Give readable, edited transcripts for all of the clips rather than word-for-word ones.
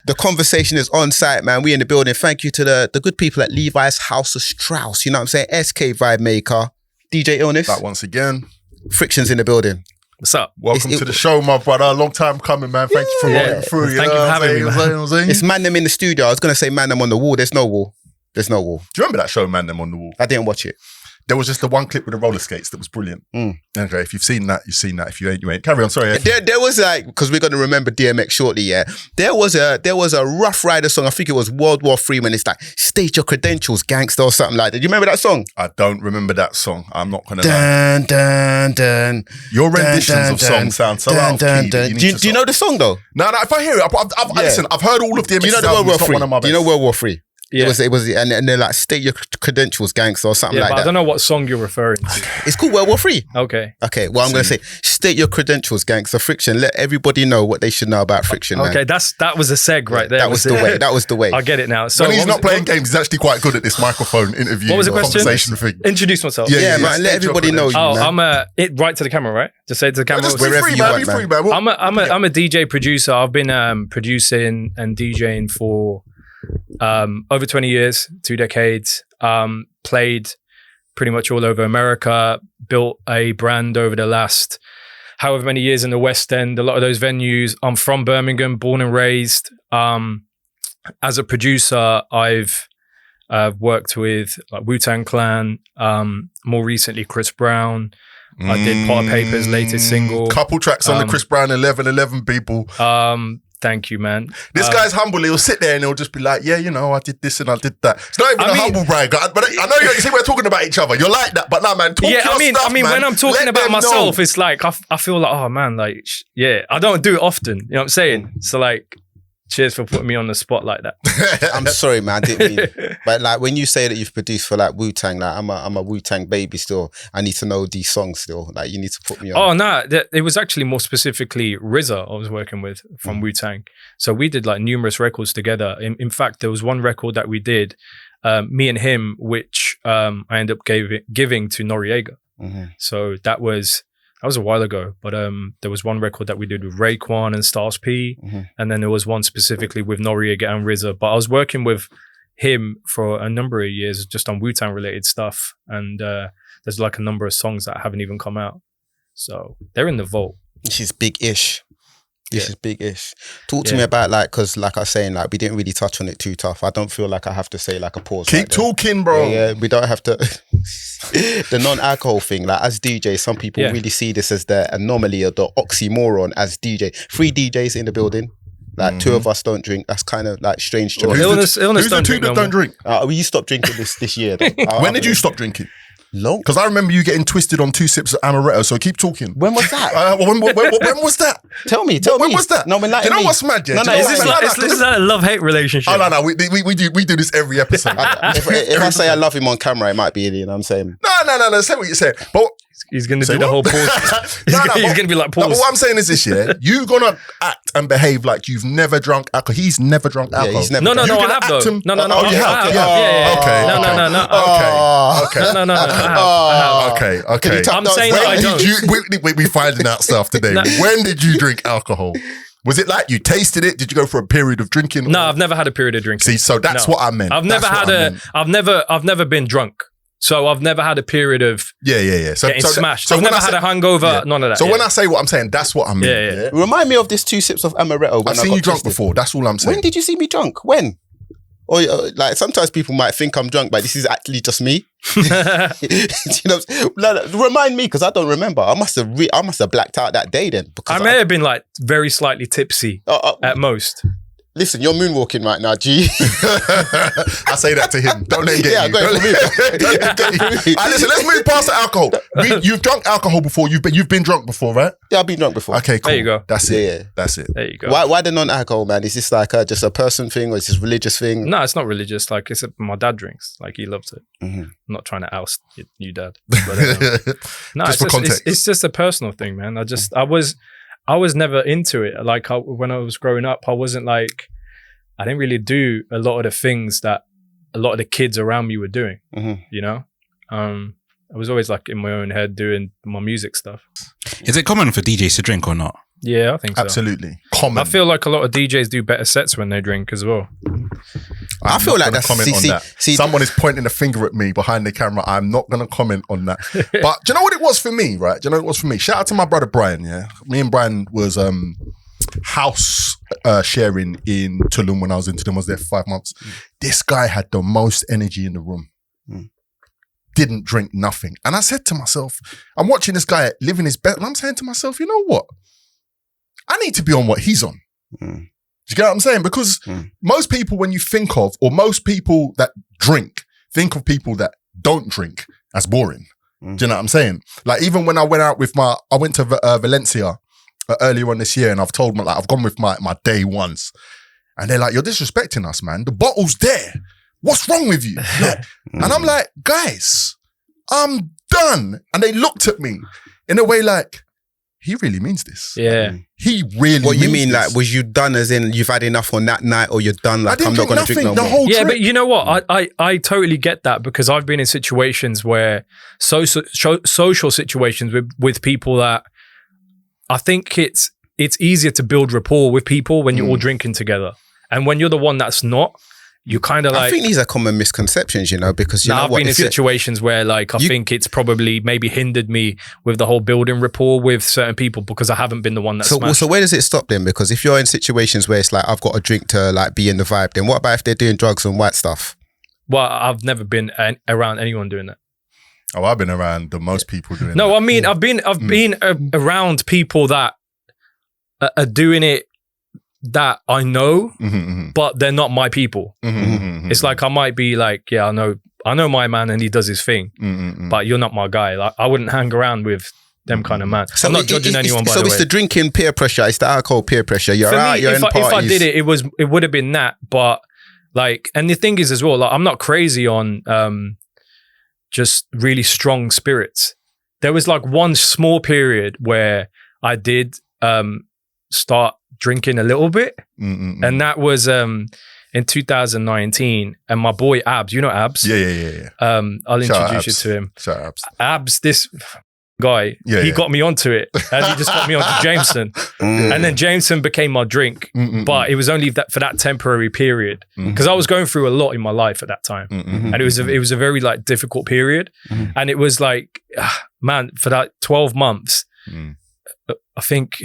The conversation is on site, man. We in the building. Thank you to the good people at Levi's, Haus, Strauss. You know what I'm saying? SK Vibemaker, DJ Illness. Back once again. Fricktion's in the building. What's up? Welcome to the show, my brother. Long time coming, man. Thank you for rolling through. Thank you for having me, man. It's Man Them in the studio. I was going to say Man Them on the wall. There's no wall. There's no wall. Do you remember that show, Man Them on the Wall? I didn't watch it. There was just the one clip with the roller skates that was brilliant. Okay, if you've seen that, you've seen that. If you ain't, you ain't. Carry on, sorry. There was like, because we're going to remember DMX shortly, yeah. There was a Rough Rider song, I think it was World War III, when it's like, state your credentials, gangster, or something like that. Do you remember that song? I don't remember that song. I'm not going to lie. Dun, dun, your renditions of songs sound so out of key. Do you know the song though? No, if I hear it, listen, I've heard all of the. Do you know the World War III? Do you know World War III? Yeah. It was, and they're like, state your credentials, gangster, or something like that. I don't know what song you're referring to. It's called World War III. Okay. Well, I'm going to say, state your credentials, gangster. Fricktion. Let everybody know what they should know about Fricktion. Okay, man. that was a seg right there. That was the way. That was the way. I get it now. So when he's not playing games, he's actually quite good at this microphone interview. What was the question? Conversation thing. Introduce myself. Yeah, man. Let everybody know you. Oh, man. I'm right to the camera, right? Just say to the camera. Just wherever you want, man. I'm a DJ producer. I've been producing and DJing for over 20 years, 2 decades. Played pretty much all over America, built a brand over the last however many years in the West End, a lot of those venues. I'm from Birmingham, born and raised. As a producer, I've worked with like Wu-Tang Clan, more recently Chris Brown. I did Potter Paper's latest single. Couple tracks on the Chris Brown 1111 people. Thank you, man. This guy's humble. He'll sit there and he'll just be like, yeah, you know, I did this and I did that. It's not even a humble brag. But I know you see we're talking about each other. You're like that, but nah, man, talk your stuff, I mean, man. when I'm talking about myself, it's like, I feel like, oh man, like, I don't do it often. You know what I'm saying? So like, cheers for putting me on the spot like that. I'm sorry, man. I didn't mean. But like when you say that you've produced for like Wu-Tang, like I'm a Wu-Tang baby still. I need to know these songs still. Like you need to put me on. Oh no, it was actually more specifically RZA I was working with from Wu-Tang. So we did like numerous records together. In fact, there was one record that we did, me and him, which I ended up giving to Noriega. So that was a while ago, but there was one record that we did with Raekwon and Stars P, and then there was one specifically with Noriega and RZA. But I was working with him for a number of years just on Wu-Tang related stuff, and there's like a number of songs that haven't even come out. So they're in the vault. This is big-ish. This is big-ish. Talk to me about like, because like I was saying, like we didn't really touch on it too tough. I don't feel like I have to say like a pause. Keep talking, bro. Yeah, we don't have to. The non-alcohol thing, like as DJ, some people really see this as the anomaly or the oxymoron as DJ. 3 DJs in the building. Like 2 of us don't drink. That's kind of like strange to me. Illness Who's the 2 that don't drink? You stopped drinking this year. Though. When did you stop drinking? Long. Because I remember you getting twisted on 2 sips of amaretto, so keep talking. When was that? When was that? Tell me. When was that? No, you know what's mad, yeah? Is this like a love-hate relationship? Oh, no, we do this every episode. if I say I love him on camera, it might be, you know what I'm saying? No, say what you said. But he's going to do the whole pause. He's going to be like, pause. No, but what I'm saying is this, yeah? You're going to act and behave like you've never drunk alcohol. He's never drunk alcohol. Yeah, he's never No, I have though. No. Oh, you have? Yeah. Okay. No. Okay. I'm saying that I don't. We finding out stuff today. When did you drink alcohol? Was it like you tasted it? Did you go for a period of drinking? No, I've never had a period of drinking. See, so that's what I meant. I've never been drunk. So I've never had a period of So, getting smashed. I've never had a hangover, none of that. So when I say what I'm saying, that's what I mean. Yeah. Remind me of this 2 sips of amaretto. I've seen you drunk before. That's all I'm saying. When did you see me drunk? When? Or like sometimes people might think I'm drunk, but this is actually just me. Remind me because I don't remember. I must have blacked out that day then. Because I may have been like very slightly tipsy at most. Listen, you're moonwalking right now, G. I say that to him. Don't let him get you. Don't let him get you. Listen, let's move past the alcohol. You've drunk alcohol before. You've been drunk before, right? Yeah, I've been drunk before. Okay, cool. There you go. That's it. Yeah. That's it. There you go. Why the non-alcohol, man? Is this like just a person thing or is this a religious thing? No, it's not religious. Like my dad drinks. Like he loves it. I'm not trying to oust you, dad. But, no, just for context. It's just a personal thing, man. I was never into it. Like when I was growing up, I wasn't like. I didn't really do a lot of the things that a lot of the kids around me were doing, you know? I was always like in my own head doing my music stuff. Is it common for DJs to drink or not? Yeah, I think so. Absolutely. common. I feel like a lot of DJs do better sets when they drink as well. I feel like that's comment on that. Someone is pointing a finger at me behind the camera. I'm not going to comment on that. But do you know what it was for me, right? Do you know what it was for me? Shout out to my brother Brian, yeah? Me and Brian was house sharing in Tulum when I was in Tulum. I was there for 5 months. This guy had the most energy in the room. Didn't drink nothing. And I said to myself, I'm watching this guy living his best, and I'm saying to myself, you know what? I need to be on what he's on. Do you get what I'm saying? Because most people, when you think of, or most people that drink, think of people that don't drink as boring. Do you know what I'm saying? Like, even when I went out with I went to Valencia earlier on this year, and I've told them, like, I've gone with my day ones. And they're like, you're disrespecting us, man. The bottle's there. What's wrong with you? And I'm like, guys, I'm done. And they looked at me in a way like, he really means this. Yeah. He really What you means mean, this. like, was you done as in you've had enough on that night, or you're done, like, I'm not going to drink no more? Whole trip. But you know what? I totally get that, because I've been in situations where social situations with people that I think it's easier to build rapport with people when you're all drinking together. And when you're the one that's not, you kind of like... I think these are common misconceptions, you know, because you know I've what? been in situations where, like, I think it's probably maybe hindered me with the whole building rapport with certain people because I haven't been the one that's smashed. So where does it stop then? Because if you're in situations where it's like, I've got a drink to, like, be in the vibe, then what about if they're doing drugs and white stuff? Well, I've never been around anyone doing that. Oh, I've been around the most people doing that. No, I mean, I've been around people that are doing it that I know, but they're not my people. It's like, I might be like, yeah, I know my man and he does his thing, but you're not my guy. Like, I wouldn't hang around with them kind of man. So I'm not judging anyone, by the way. So it's the drinking peer pressure, it's the alcohol peer pressure. You're For out, me, you're in parties. If I did it, it would have been that. But like, and the thing is as well, like, I'm not crazy on just really strong spirits. There was like one small period where I did start drinking a little bit, and that was in 2019. And my boy Abs, you know Abs? Yeah. I'll introduce you to him. Shout out Abs. Abs, this guy, he got me onto it, and he just got me onto Jameson. And then Jameson became my drink, but it was only for that temporary period, because I was going through a lot in my life at that time, and it was a very, like, difficult period, and it was like, man, for that 12 months, I think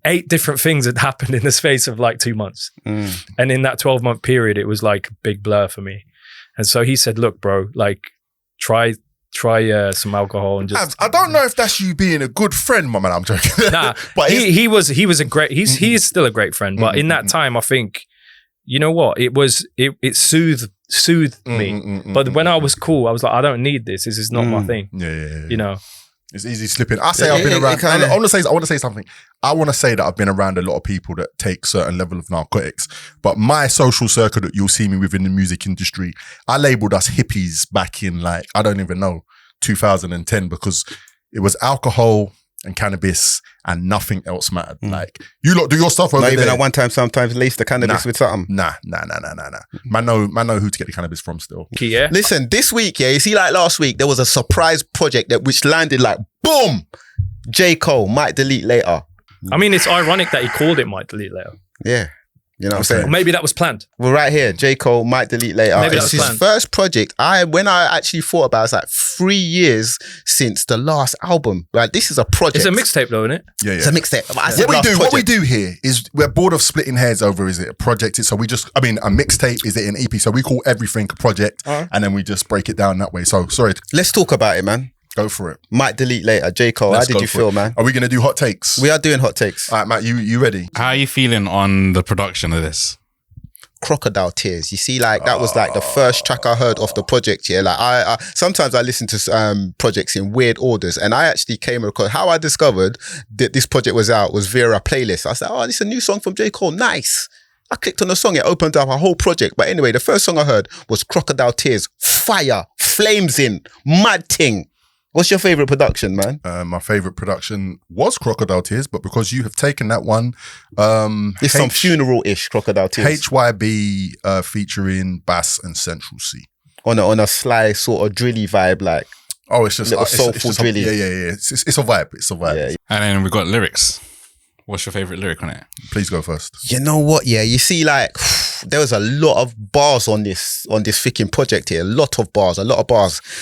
8 different things had happened in the space of like 2 months. And in that 12-month period, it was like a big blur for me. And so he said, look, bro, like, try some alcohol and just... I don't know if that's you being a good friend, my man. I'm joking. Nah, but he was a great... He is still a great friend. But in that time, I think, you know what? It soothed me. But when I was cool, I was like, I don't need this. This is not my thing. Yeah. You know? It's easy slipping. I say I've been around. I want to say something. I want to say that I've been around a lot of people that take certain level of narcotics. But my social circle that you'll see me within the music industry, I labeled us hippies back in, like, I don't even know, 2010, because it was alcohol and cannabis and nothing else mattered. Like, you lot do your stuff over there. Not even at one time, sometimes lace the cannabis with something. Nah. Man know who to get the cannabis from still. Yeah. Listen, this week, you see, like last week, there was a surprise project which landed like, boom! J. Cole, might delete later. I mean, it's ironic that he called it might delete later. Yeah. You know what I'm saying? Or maybe that was planned. Well, right here, J. Cole might delete later. Maybe it's his first project. When I actually thought about it, it's like 3 years since the last album. Like, this is a project. It's a mixtape though, isn't it? Yeah. It's a mixtape. What we do here is we're bored of splitting hairs over, is it a project? So a mixtape, is it an EP? So we call everything a project, and then we just break it down that way. So, sorry. Let's talk about it, man. Go for it. Might delete later. J. Cole, how did you feel, man? Are we going to do hot takes? We are doing hot takes. All right, Matt, you ready? How are you feeling on the production of this? Crocodile Tears. You see, like, that was like the first track I heard off the project. Yeah, like I sometimes I listen to projects in weird orders, and I actually came across how I discovered that this project was out was via a playlist. I said, oh, this is a new song from J. Cole. Nice. I clicked on the song, it opened up a whole project. But anyway, the first song I heard was Crocodile Tears. Fire, flames in, mad thing. What's your favorite production, man? My favorite production was Crocodile Tears, but because you have taken that one, it's some funeral-ish Crocodile Tears. HYB featuring Bass and Central C on a sly sort of drilly vibe, like. Oh, it's just soulful drilly. Yeah. It's a vibe. It's a vibe. Yeah. And then we got lyrics. What's your favorite lyric on it? Please go first. You know what? Yeah, you see, like there was a lot of bars on this freaking project here. A lot of bars.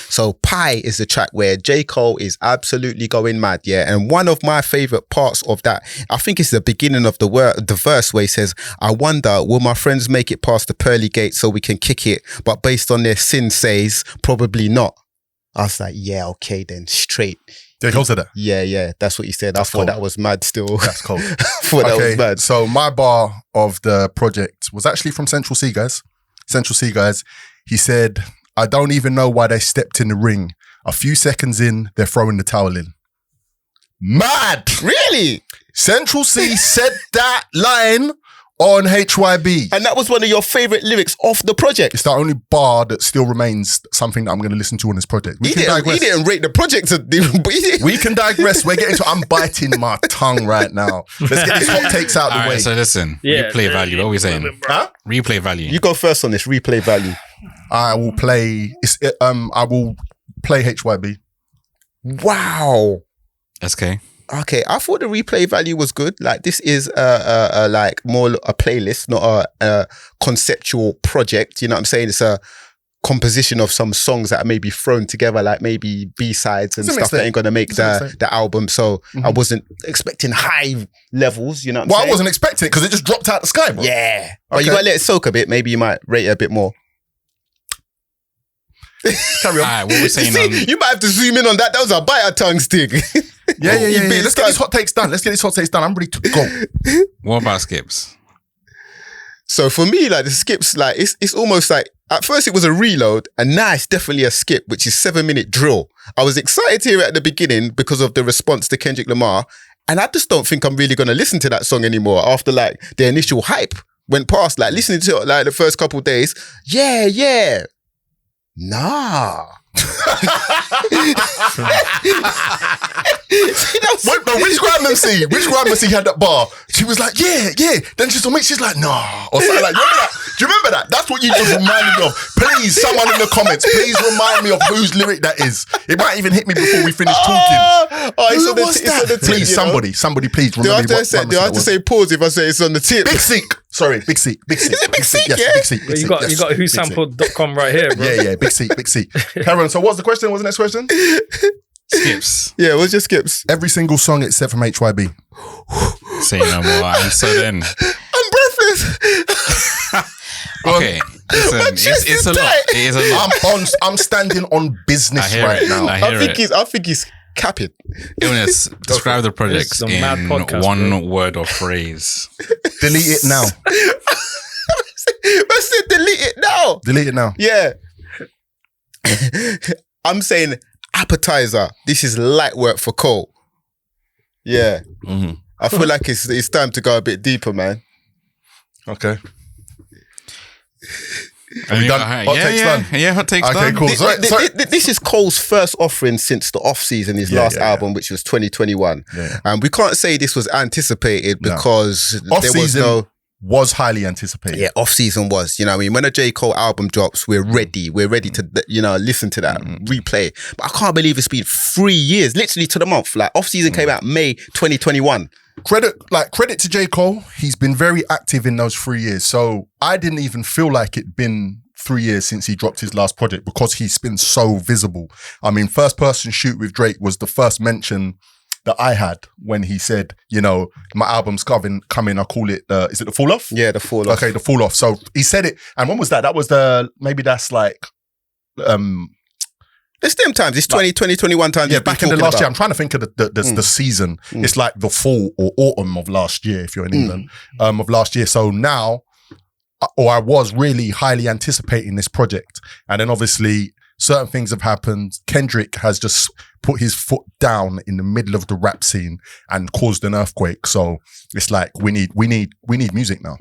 So Pie is the track where J. Cole is absolutely going mad. Yeah, and one of my favorite parts of that, I think it's the beginning of the verse where he says, "I wonder will my friends make it past the pearly gate so we can kick it? But based on their sin says probably not." I was like, yeah, okay then, straight. J. Cole said that? Yeah, that's what he said. That's I thought that was mad still. That's cool. I thought that was mad. So my bar of the project was actually from Central C guys. He said, "I don't even know why they stepped in the ring. A few seconds in, they're throwing the towel in." Mad! Really? Central C said that line on HYB. And that was one of your favourite lyrics off the project. It's the only bar that still remains something that I'm going to listen to on this project. He didn't rate the project. We can digress. We're getting to. I'm biting my tongue right now. Let's get these hot takes out of the way. So listen, replay value. What are we saying? Huh? Replay value. You go first on this replay value. I will play. I will play HYB. Wow. SK. Okay, I thought the replay value was good. Like this is like more a playlist, not a conceptual project. You know what I'm saying? It's a composition of some songs that are maybe thrown together, like maybe B-sides and stuff that ain't gonna make the album. So I wasn't expecting high levels. You know what I'm saying? I wasn't expecting it because it just dropped out the sky, bro. Yeah, but you gotta let it soak a bit. Maybe you might rate it a bit more. Carry on. All right, what we're saying. You might have to zoom in on that. That was a bite tongue stick. Yeah. Let's get these hot takes done. I'm ready to go. What about skips? So for me, like the skips, like it's almost like at first it was a reload, and now it's definitely a skip, which is 7-minute drill. I was excited to hear it at the beginning because of the response to Kendrick Lamar, and I just don't think I'm really gonna listen to that song anymore after like the initial hype went past. Like listening to it like the first couple of days, yeah. Nah. Which Grime MC had that bar? She was like, yeah. Then she's like, nah. Or something like, do you remember that? That's what you just reminded me of. Please, someone in the comments, please remind me of whose lyric that is. It might even hit me before we finish talking. Who was that? Please, somebody, please remember me. Do I have to say pause if I say it's on the tip? Big Seek. Sorry, Big Seek. Is it Big Seek? Yes, Yeah? Big Seek. You got whosampled.com right here, bro. Yeah, Big Seek. Karen, so what's the question? What's the next question? Skips. Yeah, what's your skips? Every single song except from HYB. Say no more. And so then. I'm breathless. Okay. Listen, it's a lot. It is a lot. I'm standing on business right now. I think he's capping. Illness, describe the project in podcast, one word or phrase. Delete it now. I said delete it now. Delete it now. Yeah. I'm saying appetizer. This is light work for Cole. Yeah. Mm-hmm. I feel like it's time to go a bit deeper, man. Okay. Are we done? Hot takes done. Yeah, hot takes done. Okay, cool. Sorry. This is Cole's first offering since the off season, his last album, which was 2021. And we can't say this was anticipated because was highly anticipated. Yeah, off season was. You know what I mean? When a J. Cole album drops, we're ready. We're ready to, listen to that, replay. But I can't believe it's been 3 years, literally to the month. Like off season came out May 2021. Credit to J. Cole. He's been very active in those 3 years. So I didn't even feel like it'd been 3 years since he dropped his last project because he's been so visible. I mean, First Person Shoot with Drake was the first mention that I had when he said, my album's coming, I call it, is it The Fall Off? Yeah, The Fall Off. Okay, The Fall Off. So he said it, and when was that? That was maybe that's like, it's them times. It's 2021 times. Yeah, back in the last year. I'm trying to think of the season. It's like the fall or autumn of last year, if you're in England, of last year. So now, I was really highly anticipating this project. And then obviously certain things have happened. Kendrick has just put his foot down in the middle of the rap scene and caused an earthquake. So it's like, we need music now.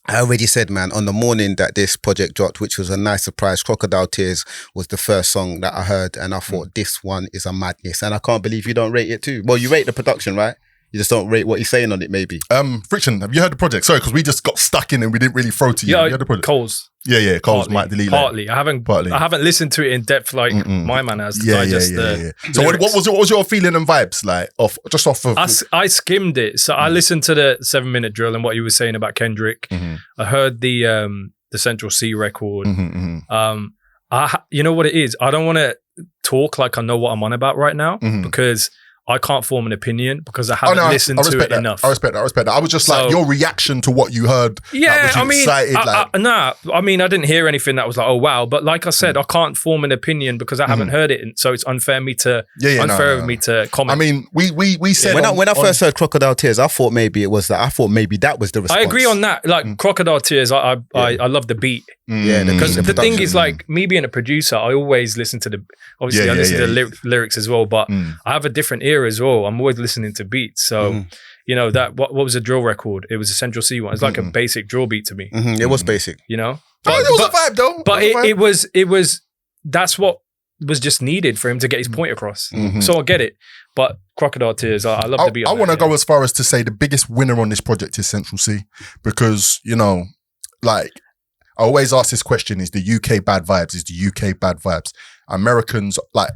I already said, man, on the morning that this project dropped, which was a nice surprise, Crocodile Tears was the first song that I heard, and I thought this one is a madness, and I can't believe you don't rate it too. Well, you rate the production, right? You just don't rate what he's saying on it, maybe. Fricktion, have you heard the project? Sorry, because we just got stuck in and we didn't really throw to you. Have you heard the project? Coles. Yeah, Coles might delete partly. I haven't listened to it in depth like my man has to digest the So what was your feeling and vibes like off of I skimmed it. So I listened to the 7-minute drill and what he was saying about Kendrick. I heard the Central C record. You know what it is? I don't want to talk like I know what I'm on about right now because I can't form an opinion because I haven't listened to it enough. I respect that. I was just like your reaction to what you heard. Yeah, I mean, I mean, I didn't hear anything that was like, oh wow. But like I said, I can't form an opinion because I haven't heard it, and so it's unfair of me to comment. I mean, we said when I first heard Crocodile Tears, I thought maybe it was that. I thought maybe that was the response. I agree on that. Like Crocodile Tears, I love the beat. Yeah, because the thing is, like me being a producer, I always listen to the lyrics as well, but I have a different ear as well. I'm always listening to beats. So, you know, that what was a drill record? It was a Central C one. It's like a basic drill beat to me. It was basic, you know. But it was a vibe though. But it was that's what was just needed for him to get his point across. So I get it. But Crocodile Tears, I love the beat. I want to go as far as to say the biggest winner on this project is Central C, because, you know, like, I always ask this question, is the UK bad vibes? Is the UK bad vibes? Americans, like,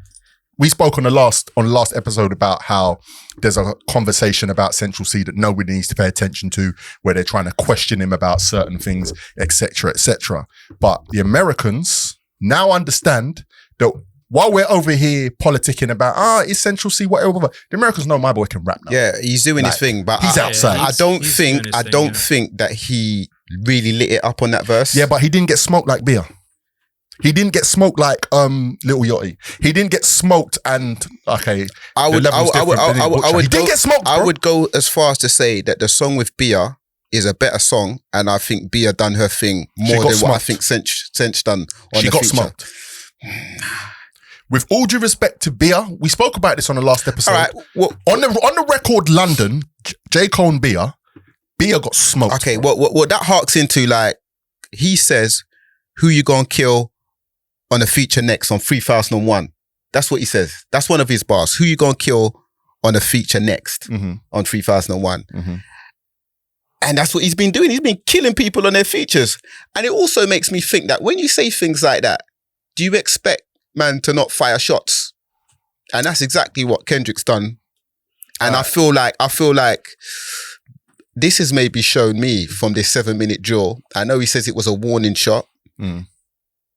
we spoke on the last episode about how there's a conversation about Central C that nobody needs to pay attention to, where they're trying to question him about certain things, etc., etc. But the Americans now understand that while we're over here politicking about, is Central C whatever, the Americans know my boy can rap now. Yeah, he's doing his thing, but he's outside. I don't think that he really lit it up on that verse. Yeah, but he didn't get smoked like Beer. He didn't get smoked like Little Yachty. He didn't get smoked and he didn't get smoked, bro. I would go as far as to say that the song with Bia is a better song, and I think Bia done her thing more than what I think Sench done on the feature. She got smoked. With all due respect to Bia, we spoke about this on the last episode. All right, well, on the record London, J. Cole and Bia got smoked. Okay, what that harks into, like, he says, who you gonna kill on a feature next on 3001? That's what he says. That's one of his bars. Who you gonna kill on a feature next on 3001? And that's what he's been doing. He's been killing people on their features. And it also makes me think that when you say things like that, do you expect man to not fire shots? And that's exactly what Kendrick's done. And I feel like this has maybe shown me from this 7-minute drill. I know he says it was a warning shot.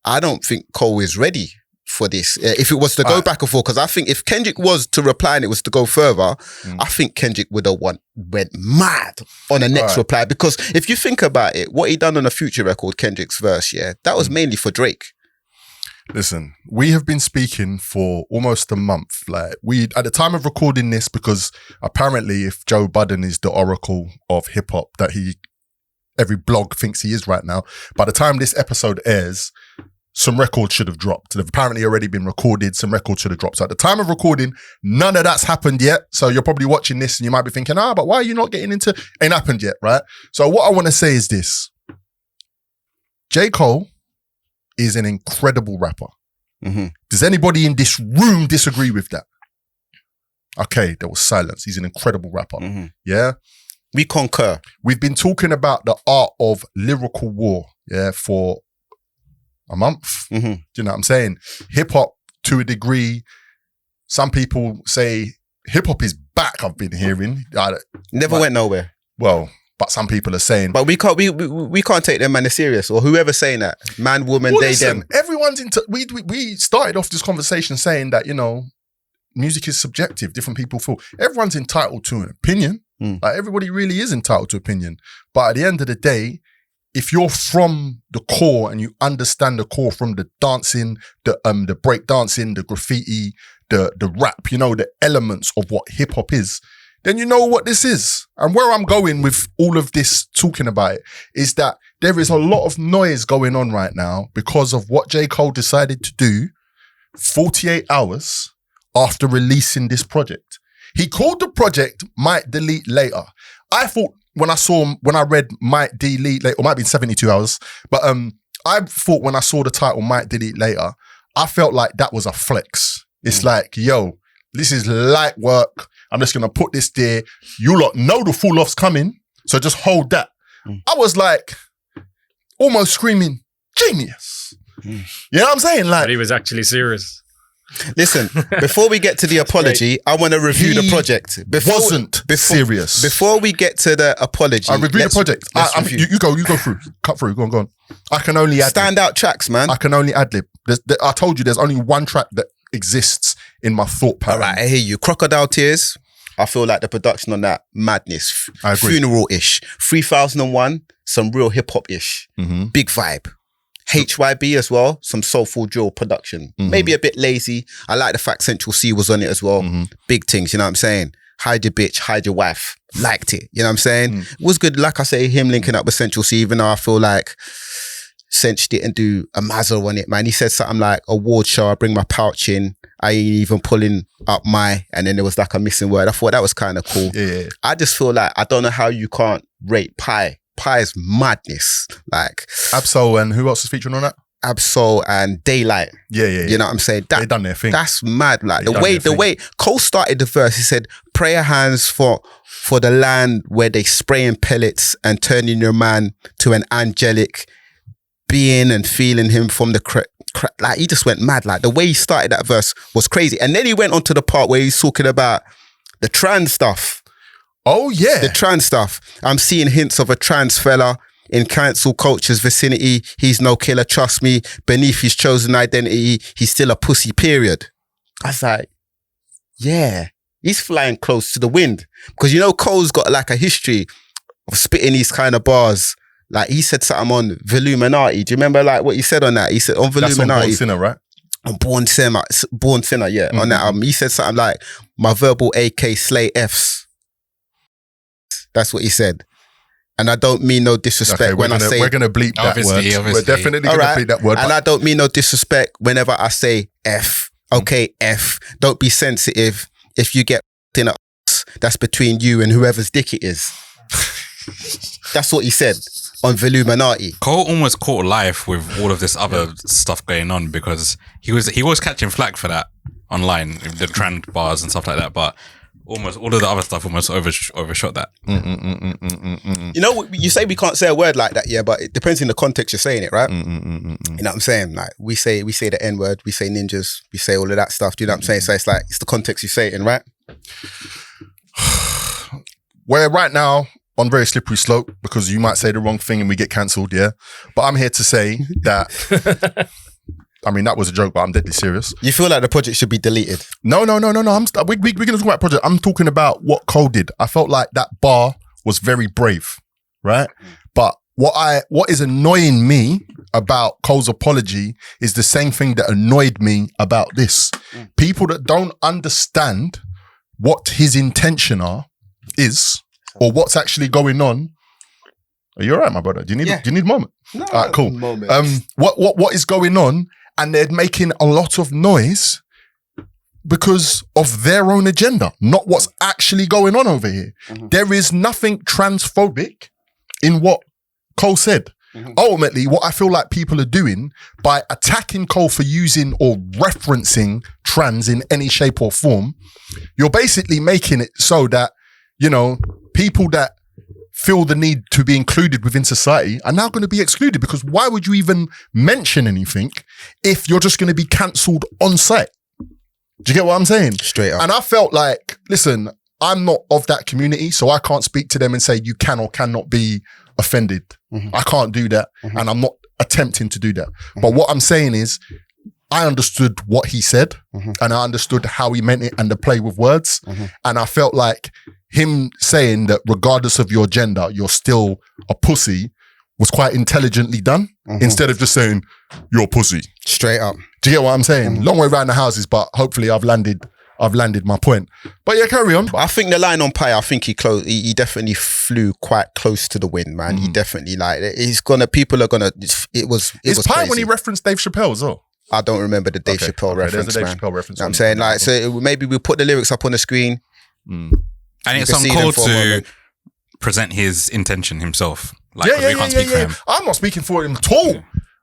I don't think Cole is ready for this. If it was to go back and forth, because I think if Kendrick was to reply and it was to go further, I think Kendrick would have went mad on the next reply. Because if you think about it, what he done on a Future record, Kendrick's verse, that was mainly for Drake. Listen, we have been speaking for almost a month. Like, at the time of recording this, because apparently if Joe Budden is the oracle of hip hop that every blog thinks he is right now, by the time this episode airs, some records should have dropped. They've apparently already been recorded. Some records should have dropped. So at the time of recording, none of that's happened yet. So you're probably watching this and you might be thinking, but why are you not getting into? Ain't happened yet, right? So what I want to say is this. J. Cole is an incredible rapper. Does anybody in this room disagree with that? Okay, there was silence. He's an incredible rapper. Yeah? We concur. We've been talking about the art of lyrical war, for a month. Do you know what I'm saying? Hip hop, to a degree, some people say hip hop is back. I've been hearing. Never went nowhere. Well, but some people are saying, but we can't take them man as serious, or whoever's saying that, man, woman, they, them. Everyone's into. We started off this conversation saying that, you know, music is subjective. Different people feel. Everyone's entitled to an opinion. Like, everybody really is entitled to opinion. But at the end of the day, if you're from the core and you understand the core from the dancing, the break dancing, the graffiti, the rap, you know, the elements of what hip hop is, then you know what this is. And where I'm going with all of this talking about it is that there is a lot of noise going on right now because of what J. Cole decided to do 48 hours after releasing this project. He called the project Might Delete Later. I thought when I read Might Delete Later, or might be 72 hours, but I thought when I saw the title Might Delete Later, I felt like that was a flex. It's like, yo, this is light work. I'm just going to put this there. You lot know the fall off's coming, so just hold that. I was like, almost screaming, genius. You know what I'm saying? Like, but he was actually serious. Listen, before we get to the apology, I want to review the project. Wasn't serious. Before we get to the apology, I review the project. You go through. Cut through. Go on. I can only ad-lib. Standout tracks, man. I can only ad-lib. I told you there's only one track that exists in my thought pattern. All right, I hear you. Crocodile Tears. I feel like the production on that, madness. I agree. Funeral-ish. 3001, some real hip-hop-ish. Big vibe. HYB as well, some soulful drill production. Maybe a bit lazy. I like the fact Central C was on it as well. Big things, you know what I'm saying? Hide your bitch, hide your wife. Liked it, you know what I'm saying? It was good, like I say, him linking up with Central C, even though I feel like Central didn't do a mazzle on it, man. He said something like, award show, I bring my pouch in, I ain't even pulling up my, and then there was like a missing word. I thought that was kind of cool. Yeah. I just feel like, I don't know how you can't rate Pi. Pi is madness. Like Absol, and who else is featuring on that? Absol and Daylight. Yeah. You know what I'm saying? They done their thing. That's mad. Like They the way Cole started the verse, he said, prayer hands for the land where they spraying pellets and turning your man to an angelic being and feeling him from the like he just went mad. Like the way he started that verse was crazy. And then he went on to the part where he's talking about the trans stuff. Oh yeah. The trans stuff. I'm seeing hints of a trans fella in cancel culture's vicinity. He's no killer, trust me. Beneath his chosen identity, he's still a pussy, period. I was like, yeah, he's flying close to the wind. Because you know Cole's got like a history of spitting these kind of bars. Like he said something on Illuminati. Do you remember like what he said on that? He said on Illuminati. That's on Born Sinner, right? On Born Sinner, yeah. On that album. He said something like, my verbal AK slay Fs. That's what he said. And I don't mean no disrespect when I say... We're going to bleep that word. Obviously. We're definitely going to bleep that word. And I don't mean no disrespect whenever I say F. Okay, F. Don't be sensitive. If you get in a that's between you and whoever's dick it is. That's what he said on Illuminati. Cole almost caught life with all of this other stuff going on because he was catching flack for that online, the trend bars and stuff like that, but almost all of the other stuff almost overshot that. You know, you say we can't say a word like that, yeah, but it depends in the context you're saying it, right? You know what I'm saying? Like we say the N word, we say ninjas, we say all of that stuff. Do you know what I'm saying? So it's like it's the context you say it in, right? We're right now on very slippery slope because you might say the wrong thing and we get cancelled, yeah. But I'm here to say that. I mean, that was a joke, but I'm deadly serious. You feel like the project should be deleted? No. We're going to talk about project. I'm talking about what Cole did. I felt like that bar was very brave, right? But what is annoying me about Cole's apology is the same thing that annoyed me about this. People that don't understand what his intention is or what's actually going on. Are you all right, my brother? Do you need a moment? No, all right, cool. Moment. What is going on? And they're making a lot of noise because of their own agenda, not what's actually going on over here. There is nothing transphobic in what Cole said. Ultimately, what I feel like people are doing by attacking Cole for using or referencing trans in any shape or form, you're basically making it so that, you know, people that feel the need to be included within society are now going to be excluded because why would you even mention anything if you're just going to be cancelled on site? Do you get what I'm saying? Straight up. And I felt like, listen, I'm not of that community, so I can't speak to them and say you can or cannot be offended. I can't do that. And I'm not attempting to do that. But what I'm saying is, I understood what he said and I understood how he meant it and the play with words. And I felt like him saying that regardless of your gender, you're still a pussy was quite intelligently done instead of just saying you're a pussy. Straight up. Do you get what I'm saying? Long way around the houses, but hopefully I've landed my point. But yeah, carry on. I think the line on Pi, I think he definitely flew quite close to the wind, man. He definitely people are gonna, it was Pi crazy. When he referenced Dave Chappelle as well? I don't remember the Dave Chappelle reference, There's a Dave man. Chappelle reference. You know what I'm saying? Like, so maybe we'll put the lyrics up on the screen. And it's on Cole to present his intention himself. Like, we can't speak for him. I'm not speaking for him at all.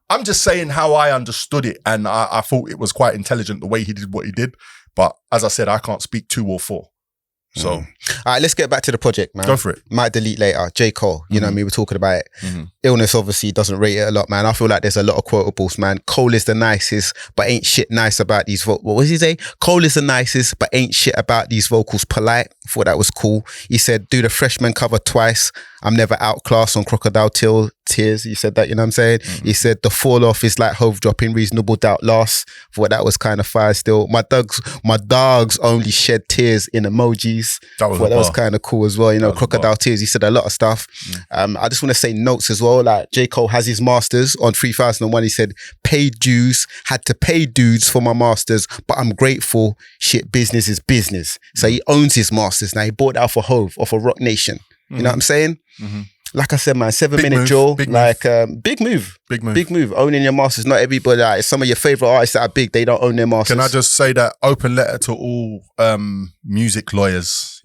I'm just saying how I understood it. And I thought it was quite intelligent the way he did what he did. But as I said, I can't speak to or for. So, all right, let's get back to the project, man. Go for it. Might delete later. J. Cole, you know what I mean? We're talking about it. Illness obviously doesn't rate it a lot, man. I feel like there's a lot of quotables, man. Cole is the nicest, but ain't shit nice about these vocals. What was he say? Cole is the nicest, but ain't shit about these vocals polite. I thought that was cool. He said, do the freshman cover twice. I'm never outclassed on Crocodile Tears. He said that, you know what I'm saying? He said, the fall off is like Hove dropping Reasonable Doubt last. I thought that was kind of fire still. My dogs only shed tears in emojis. That was kind of cool as well. You know, Crocodile Tears, he said a lot of stuff. I just want to say notes as well. Like J. Cole has his masters on 3001. He said, paid dues, had to pay dudes for my masters, but I'm grateful. Shit, business is business. So he owns his masters. Now he bought it out for Hove or for Rock Nation. You know what I'm saying? Like I said, man, 7 minute Joe, big move. Owning your masters. Not everybody, like some of your favorite artists that are big, they don't own their masters. Can I just say that open letter to all music lawyers,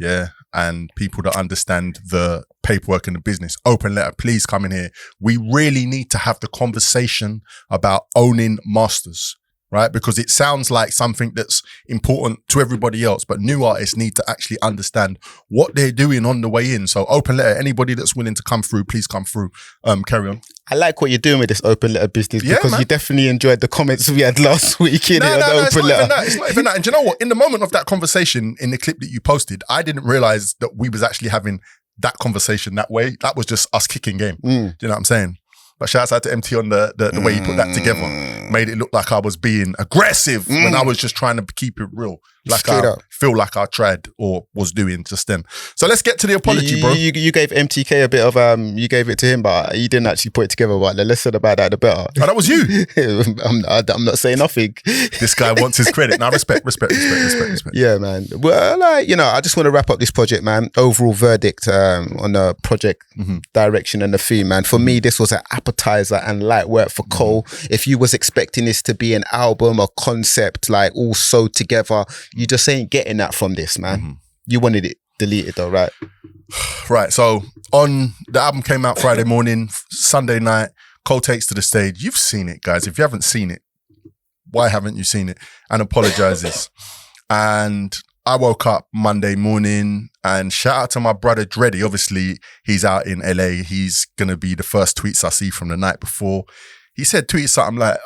and people that understand the paperwork and the business. Open letter, please come in here. We really need to have the conversation about owning masters. Right? Because it sounds like something that's important to everybody else, but new artists need to actually understand what they're doing on the way in. So open letter, anybody that's willing to come through, please come through. Carry on. I like what you're doing with this open letter business because you definitely enjoyed the comments we had last week. It's not even that. And do you know what? In the moment of that conversation, in the clip that you posted, I didn't realize that we was actually having that conversation that way. That was just us kicking game. Do you know what I'm saying? But shouts out to MT on the way he put that together. Made it look like I was being aggressive when I was just trying to keep it real. Like feel like I tried or was doing just then. So let's get to the apology, bro. You gave MTK a bit of, you gave it to him, but he didn't actually put it together. But the less said about that, the better. Oh, that was you. I'm not saying nothing. This guy wants his credit. Now respect. Yeah, man. Well, like, you know, I just want to wrap up this project, man. Overall verdict on the project direction and the theme, man. For me, this was an appetizer and light work for Cole. If you was expecting this to be an album, a concept, like all sewed together, you just ain't getting that from this, man. You wanted it deleted though, right? Right. So the album came out Friday morning, Sunday night, Cole takes to the stage. You've seen it, guys. If you haven't seen it, why haven't you seen it? And apologizes. And I woke up Monday morning and shout out to my brother Dreddy. Obviously, he's out in LA. He's going to be the first tweets I see from the night before. He tweeted something like,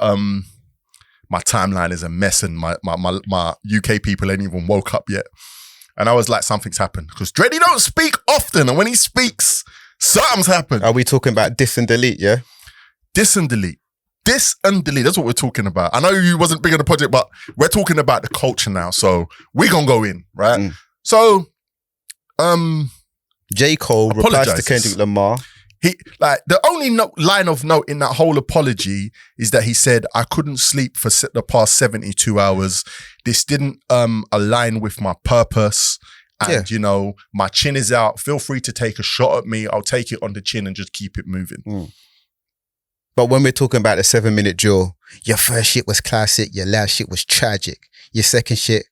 my timeline is a mess and my UK people ain't even woke up yet. And I was like, something's happened. Because Dreddy don't speak often. And when he speaks, something's happened. Are we talking about diss and delete, yeah? Diss and delete. Diss and delete. That's what we're talking about. I know you wasn't big on the project, but we're talking about the culture now. So we're going to go in, right? So, J. Cole replies to Kendrick Lamar. The only line of note in that whole apology is that he said, I couldn't sleep for the past 72 hours. This didn't align with my purpose. And, you know, my chin is out. Feel free to take a shot at me. I'll take it on the chin and just keep it moving. But when we're talking about the 7 minute drill, your first shit was classic. Your last shit was tragic. Your second shit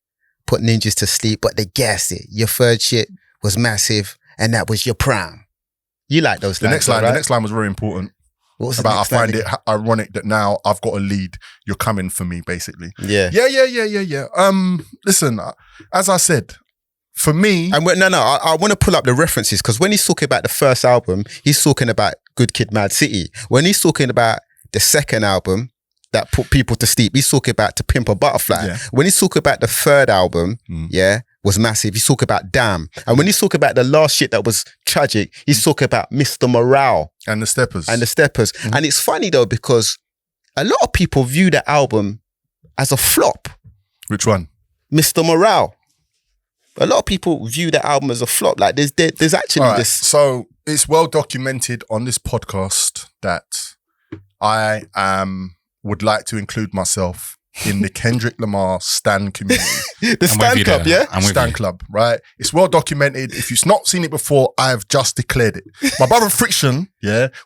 put ninjas to sleep, but they gassed it. Your third shit was massive. And that was your prime. You like those lines, the next line was very important. What was I find it ironic that now I've got a lead. You're coming for me, basically. Yeah. Listen, as I said, for me, and I want to pull up the references because when he's talking about the first album, he's talking about Good Kid, Mad City. When he's talking about the second album that put people to sleep, he's talking about To Pimp a Butterfly. Yeah. When he's talking about the third album, was massive. He's talking about Damn. And when he's talking about the last shit that was tragic, he's talking about Mr. Morale. And the Steppers. And it's funny though, because a lot of people view the album as a flop. Which one? Mr. Morale. A lot of people view the album as a flop. Like there's actually this. So it's well documented on this podcast that I would like to include myself in the Kendrick Lamar stan community. The stan club, yeah? Stan club, right? It's well documented. If you've not seen it before, I have just declared it. My brother Fricktion,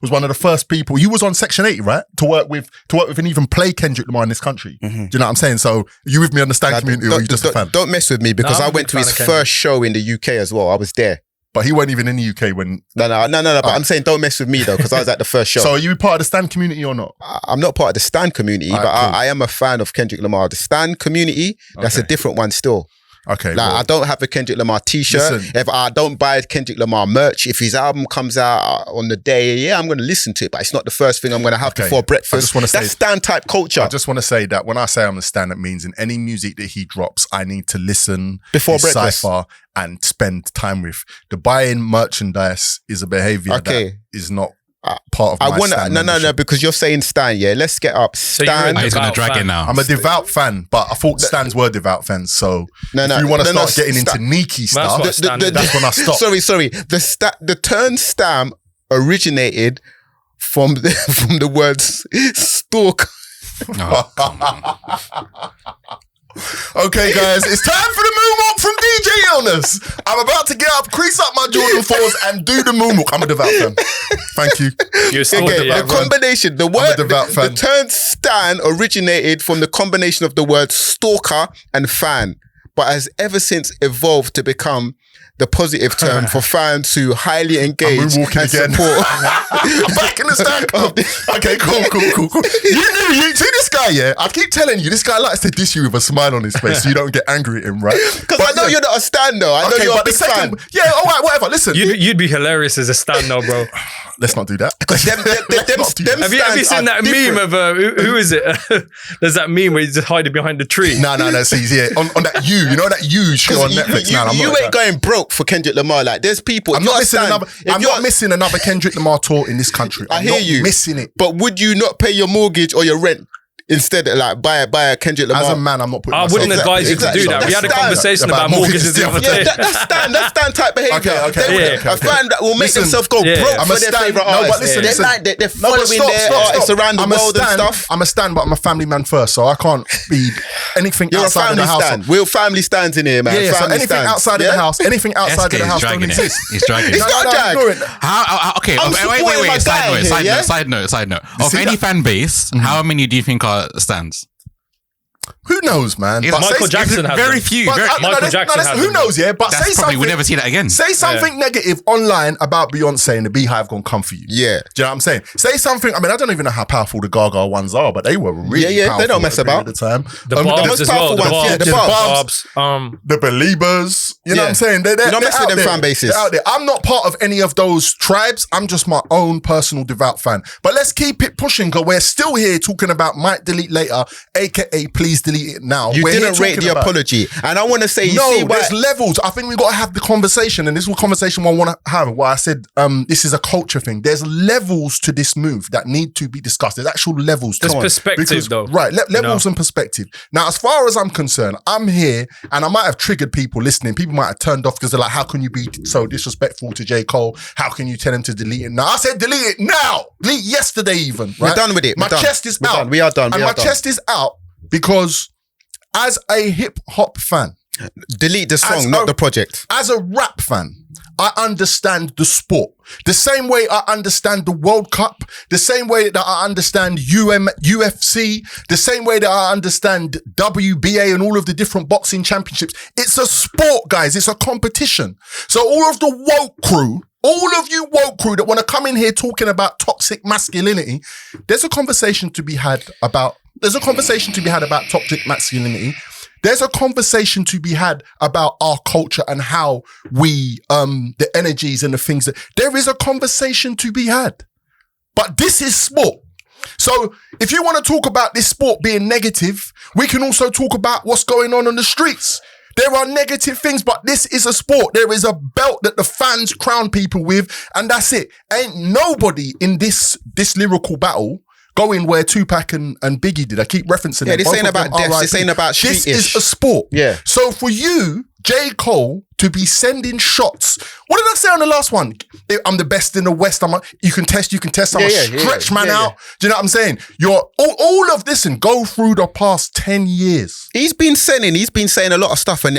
was one of the first people. He was on Section 80, right? To work with and even play Kendrick Lamar in this country. Do you know what I'm saying? So, are you with me on the stan community or are you just a fan? Don't mess with me because I went to his first show in the UK as well. I was there. But he wasn't even in the UK when... No. But I'm saying don't mess with me though, because I was at the first show. So are you part of the stan community or not? I'm not part of the stan community, but cool. I am a fan of Kendrick Lamar. The stan community, that's a different one still. Okay. Like, I don't have a Kendrick Lamar t-shirt. Listen. If I don't buy Kendrick Lamar merch, if his album comes out on the day, I'm going to listen to it, but it's not the first thing I'm going to have before breakfast. I just want to say, that's Stan type culture. I just want to say that when I say I'm a Stan, it means in any music that he drops, I need to listen, before breakfast, decipher, and spend time with. The buying merchandise is a behavior that is not part of my Stan membership. No, because you're saying Stan, yeah. Let's get up. Stan. He's going to drag it now. I'm a devout fan, but I thought Stans were devout fans. So if you want to start getting into Nike stuff, that's when I stop. Sorry. The term Stan originated from the words stalk. Oh, come on. Okay, guys, it's time for the moonwalk from DJ Illness. I'm about to get up, crease up my Jordan 4s and do the moonwalk. I'm a devout fan. Thank you. You're still the combination, the word, the term Stan originated from the combination of the words stalker and fan, but has ever since evolved to become the positive term for fans who highly engage and support. Back in the stand. Okay, cool. You see this guy, yeah? I keep telling you, this guy likes to diss you with a smile on his face so you don't get angry at him, right? Because I know you're not a stan though. I know you're a big fan. Yeah, all right, whatever. Listen. You'd be hilarious as a stan though, bro. Let's not do that. Have you seen that meme of who is it? There's that meme where he's just hiding behind the tree. No. See, yeah, on that you know that you show on Netflix. You ain't going broke for Kendrick Lamar. Like, there's people. I'm not missing another Kendrick Lamar tour in this country. I hear you. Missing it. But would you not pay your mortgage or your rent instead of like buy a Kendrick Lamar? As a man, I'm not putting. I wouldn't advise you to do that. We had a conversation about mortgages the other day. That's Stan type behavior. Okay. A fan that will make themselves go broke for their favorite artist. No, but listen. They're following their artists around the world and stuff. I'm a Stan, but I'm a family man first, so I can't be anything outside of the house. Stand. We're family stands in here, man. Yeah, so anything outside of the house, anything outside of the house don't exist. He's dragging it. It's not drag. Okay, wait. Side note. Of any fan base, how many do you think are Stans? Who knows, man? Michael Jackson has very few. Michael Jackson has who knows, yeah? But say something. We'll never see that again. Say something negative online about Beyonce and the Beehive gonna come for you. Yeah. Do you know what I'm saying? Say something. I mean, I don't even know how powerful the Gaga ones are, but they were really powerful. They don't mess about. At the time. The Barbs as well. The Barbs. The Beliebers. You know what I'm saying? They're not messing with them fan bases. They're out there. I'm not part of any of those tribes. I'm just my own personal devout fan. But let's keep it pushing, because we're still here talking about might delete later, aka please delete it now. You didn't rate the apology. And I want to say, there's levels. I think we got to have the conversation, and this is what conversation I want to have. Why I said this is a culture thing. There's levels to this move that need to be discussed. There's actual levels. There's perspective, though. Right, levels and perspective. Now, as far as I'm concerned, I'm here, and I might have triggered people listening. People might have turned off because they're like, how can you be so disrespectful to J. Cole? How can you tell him to delete it now? I said delete it now. Delete yesterday even. Right? We're done with it. My chest is out. We are done. And my chest is out because as a hip hop fan, delete the song, not the project. As a rap fan, I understand the sport. The same way I understand the World Cup, the same way that I understand UFC, the same way that I understand WBA and all of the different boxing championships. It's a sport, guys. It's a competition. So all of the woke crew, all of you woke crew that want to come in here talking about toxic masculinity, there's a conversation to be had about toxic masculinity. There's a conversation to be had about our culture and how we, the energies and the things that, there is a conversation to be had. But this is sport. So if you want to talk about this sport being negative, we can also talk about what's going on the streets. There are negative things, but this is a sport. There is a belt that the fans crown people with, and that's it. Ain't nobody in this lyrical battle going where Tupac and Biggie did. I keep referencing it. This ain't about death. This ain't about street-ish. This is a sport. Yeah. So for you, J. Cole, to be sending shots. What did I say on the last one? I'm the best in the West. You can test. I'm a stretch man out. Do you know what I'm saying? You're all of this and go through the past 10 years. He's been saying a lot of stuff, and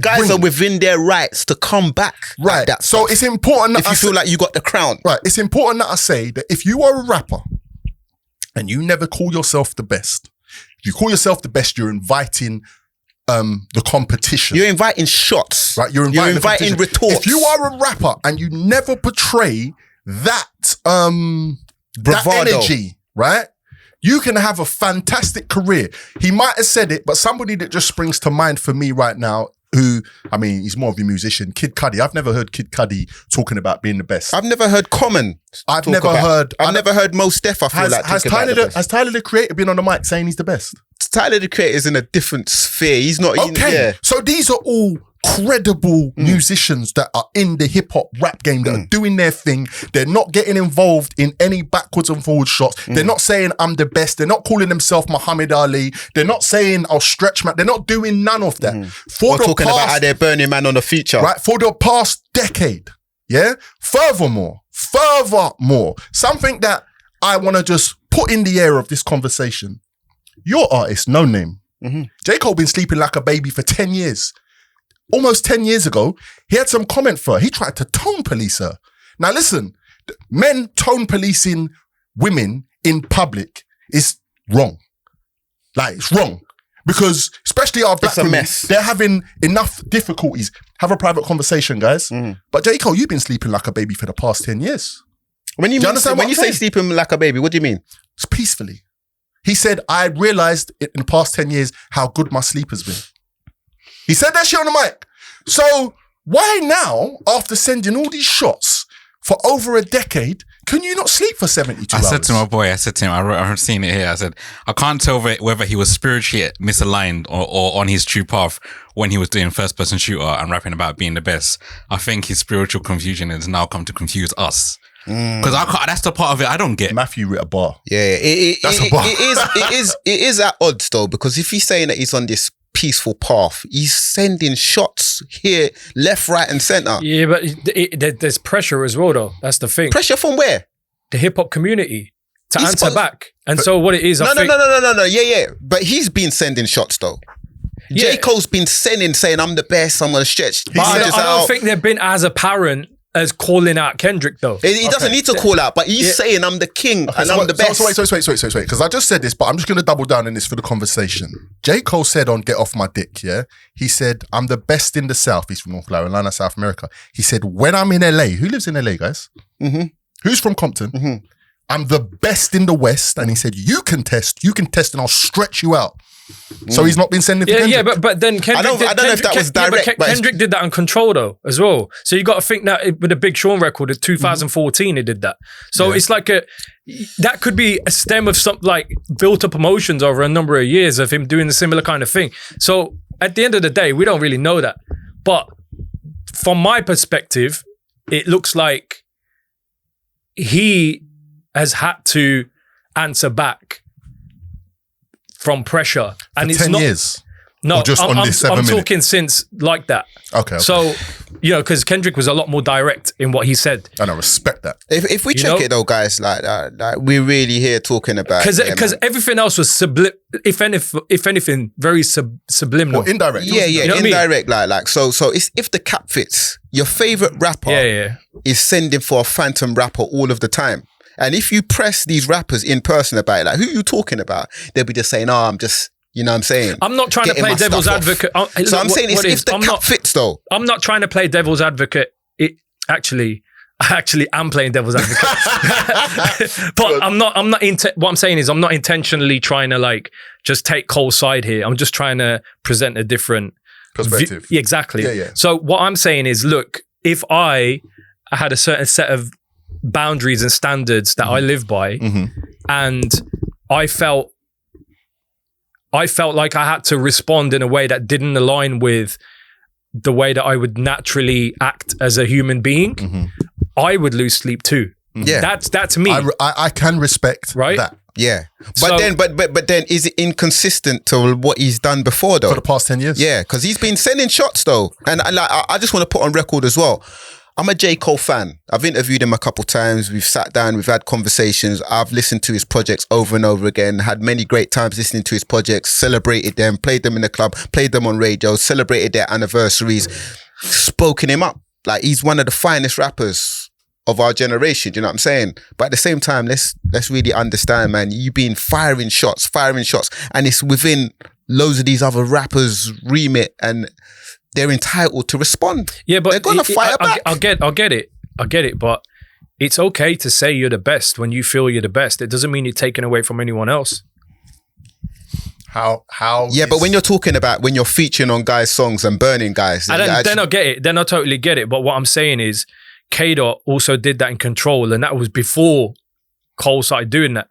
guys are within their rights to come back. Right. That so stuff. It's important that if you feel like you got the crown. Right. It's important that I say that if you are a rapper and you never call yourself the best, if you call yourself the best, you're inviting the competition. You're inviting shots. Right, you're inviting retorts. If you are a rapper and you never portray that bravado, that energy, right? You can have a fantastic career. He might have said it, but somebody that just springs to mind for me right now, who, I mean, he's more of a musician, Kid Cudi. I've never heard Kid Cudi talking about being the best. I've never heard Common. I've never heard Most Def. I feel like has Tyler the Creator been on the mic saying he's the best? Tyler the Creator is in a different sphere. He's not. Okay, so these are all credible musicians that are in the hip hop rap game that are doing their thing. They're not getting involved in any backwards and forward shots. They're not saying I'm the best. They're not calling themselves Muhammad Ali. They're not saying I'll stretch man. They're not doing none of that. We're talking about how they're Burning Man on the feature, right? For the past decade, yeah. Furthermore, something that I want to just put in the air of this conversation. Your artist, No Name, J. Cole been sleeping like a baby for 10 years. Almost 10 years ago, he had some comment for her. He tried to tone police her. Now listen, men tone policing women in public is wrong. Like, it's wrong. Because, especially our black women, they're having enough difficulties. Have a private conversation, guys. But J. Cole, you've been sleeping like a baby for the past 10 years. When you say sleeping like a baby, what do you mean? It's peacefully. He said, I realized in the past 10 years how good my sleep has been. He said that shit on the mic. So why now, after sending all these shots for over a decade, can you not sleep for 72 hours? I said to my boy, I've seen it here. I said, I can't tell whether he was spiritually misaligned or on his true path when he was doing first person shooter and rapping about being the best. I think his spiritual confusion has now come to confuse us. Because that's the part of it I don't get. Matthew writ a bar. Yeah, that's a bar. It is at odds though, because if he's saying that he's on this peaceful path, he's sending shots here, left, right, and center. Yeah, but there's pressure as well, though. That's the thing. Pressure from where? The hip hop community to answer back. And so what it is, no. Yeah. But he's been sending shots though. Yeah. J. Cole's been saying I'm the best. I'm gonna stretch. But I don't think they've been as apparent as calling out Kendrick though. He doesn't need to call out, but he's saying I'm the king and I'm the best. So wait. Because I just said this, but I'm just going to double down in this for the conversation. J. Cole said on Get Off My Dick, yeah? He said, I'm the best in the South. He's from North Carolina, South America. He said, when I'm in LA, who lives in LA, guys? Who's from Compton? I'm the best in the West. And he said, you can test and I'll stretch you out. So he's not been sending for Kendrick. Yeah, but then Kendrick I don't know if that was direct. But Kendrick did that on Control though, as well. So you got to think that with the Big Sean record of 2014, he did that. So it's like that could be a stem of some like built up emotions over a number of years of him doing a similar kind of thing. So at the end of the day, we don't really know that. But from my perspective, it looks like he has had to answer back from pressure. And for it's 10 not, years? No, or just on this 7 minutes? I'm talking since like that. Okay. So, because Kendrick was a lot more direct in what he said. And I respect that. If we check it though, guys, like we're really here talking about... Because everything else was, if anything, very subliminal. Or indirect. Yeah, you know indirect. I mean? Like so if the cap fits, your favorite rapper is sending for a phantom rapper all of the time. And if you press these rappers in person about it, like, who are you talking about? They'll be just saying, I'm just, you know what I'm saying? I'm not trying to play devil's advocate. So I'm saying if the cap fits though. I'm not trying to play devil's advocate. I actually am playing devil's advocate. But what I'm saying is I'm not intentionally trying to like just take Cole's side here. I'm just trying to present a different perspective. Exactly. Yeah. So what I'm saying is, look, if I had a certain set of boundaries and standards that I live by, and I felt like I had to respond in a way that didn't align with the way that I would naturally act as a human being, I would lose sleep too. Yeah, that's me. I can respect that. Yeah, but then is it inconsistent to what he's done before though? For the past 10 years? Yeah, because he's been sending shots though, and I just want to put on record as well. I'm a J. Cole fan. I've interviewed him a couple times. We've sat down, we've had conversations. I've listened to his projects over and over again, had many great times listening to his projects, celebrated them, played them in the club, played them on radio, celebrated their anniversaries, spoken him up. Like, he's one of the finest rappers of our generation, do you know what I'm saying? But at the same time, let's really understand, man, you've been firing shots, and it's within loads of these other rappers' remit, and they're entitled to respond. Yeah, but they're gonna fire back. I get it. But it's okay to say you're the best when you feel you're the best. It doesn't mean you're taken away from anyone else. How? Yeah, but when you're talking about when you're featuring on guys' songs and burning guys, then I get it. Then I totally get it. But what I'm saying is, K-Dot also did that in Control, and that was before Cole started doing that.